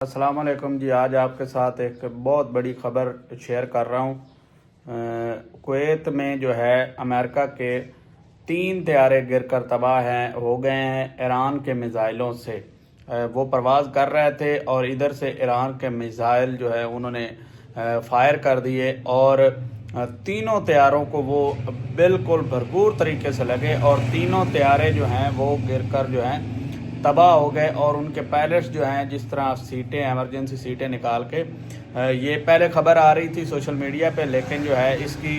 अस्सलाम वालेकुम जी। आज आपके साथ एक बहुत बड़ी खबर शेयर कर रहा हूँ। कुवैत में जो है अमेरिका के 3 तैयारे गिरकर तबाह हो गए हैं ईरान के मिज़ाइलों से। वो परवाज़ कर रहे थे और इधर से ईरान के मिज़ाइल जो है उन्होंने फायर कर दिए और तीनों तैयारों को वो बिल्कुल भरपूर तरीके से लगे और तीनों तैयारे जो हैं वो गिरकर जो हैं तबाह हो गए। और उनके पायलट्स जो हैं जिस तरह सीटें एमरजेंसी सीटें निकाल के ये पहले खबर आ रही थी सोशल मीडिया पे, लेकिन जो है इसकी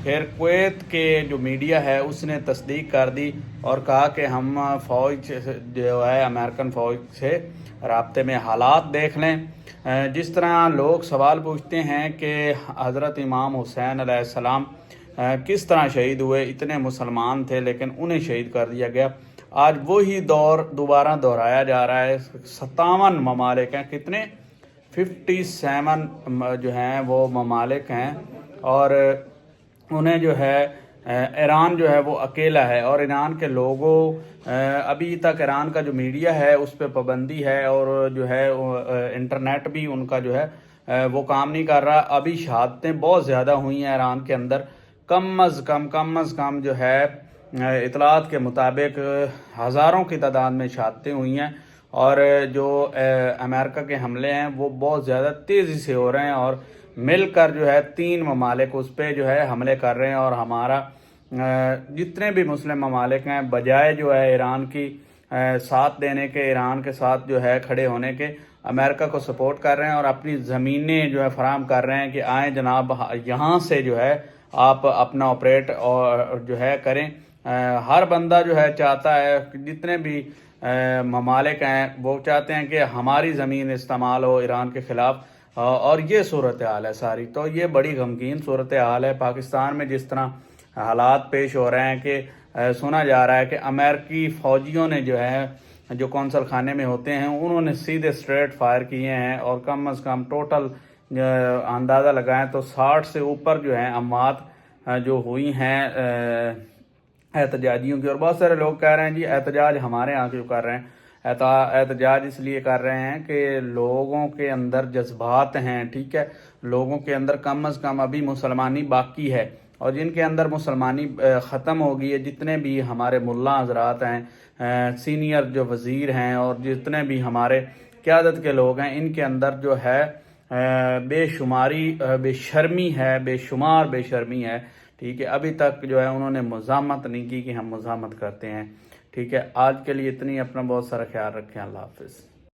फिर कुवैत के जो मीडिया है उसने तस्दीक कर दी और कहा कि हम फ़ौज जो है अमेरिकन फ़ौज से राब्ते में हालात देख लें। जिस तरह लोग सवाल पूछते हैं कि हज़रत इमाम हुसैन अलैहिस्सलाम किस तरह शहीद हुए, इतने मुसलमान थे लेकिन उन्हें शहीद कर दिया गया। आज वही दौर दोबारा दोहराया जा रहा है। 57 ममालिक हैं, कितने 57 जो हैं वो ममालिक हैं और उन्हें जो है ईरान जो है वो अकेला है। और ईरान के लोगों अभी तक ईरान का जो मीडिया है उस पर पाबंदी है और जो है इंटरनेट भी उनका जो है वो काम नहीं कर रहा। अभी शहादतें बहुत ज़्यादा हुई हैं ईरान के अंदर, कम अज़ कम जो है इतलात के मुताबिक हज़ारों की तादाद में शहादतें हुई हैं। और जो अमेरिका के हमले हैं वो बहुत ज़्यादा तेज़ी से हो रहे हैं और मिलकर जो है 3 ममालिक उस पर जो है हमले कर रहे हैं। और हमारा जितने भी मुस्लिम ममालिक हैं बजाय जो है ईरान की साथ देने के, ईरान के साथ जो है खड़े होने के, अमेरिका को सपोर्ट कर रहे हैं और अपनी ज़मीनें जो है फराहम कर रहे हैं कि आए जनाब यहाँ से जो है आप अपना ऑपरेट और जो है करें। हर बंदा जो है चाहता है, जितने भी ममालिक हैं वो चाहते हैं कि हमारी ज़मीन इस्तेमाल हो ईरान के ख़िलाफ़। और ये सूरत हाल है सारी। तो ये बड़ी गमगीन सूरत हाल है। पाकिस्तान में जिस तरह हालात पेश हो रहे हैं कि सुना जा रहा है कि अमेरिकी फ़ौजियों ने जो है जो कौंसल खाने में होते हैं उन्होंने सीधे स्ट्रेट फायर किए हैं और कम अज़ कम टोटल अंदाज़ा लगाएं तो 60 से ऊपर जो है अमवात जो हुई हैं एहतजाजियों की। और बहुत सारे लोग कह रहे हैं जी एहतजाज हमारे यहाँ क्यों कर रहे हैं। एहतजाज इसलिए कर रहे हैं कि लोगों के अंदर जज्बात हैं, ठीक है, लोगों के अंदर कम अज़ कम अभी मुसलमानी बाकी है और जिनके अंदर मुसलमानी ख़त्म हो गई है, जितने भी हमारे मुल्ला हज़रात हैं, सीनियर जो वज़ीर हैं और जितने भी हमारे क़यादत के लोग हैं, इनके अंदर जो है बेशर्मी है, बेशुमार बेशर्मी है, ठीक है। अभी तक जो है उन्होंने मुज़ाहमत नहीं की कि हम मुज़ाहमत करते हैं, ठीक है। आज के लिए इतनी, अपना बहुत सारा ख्याल रखें। अल्लाह हाफ़िज़।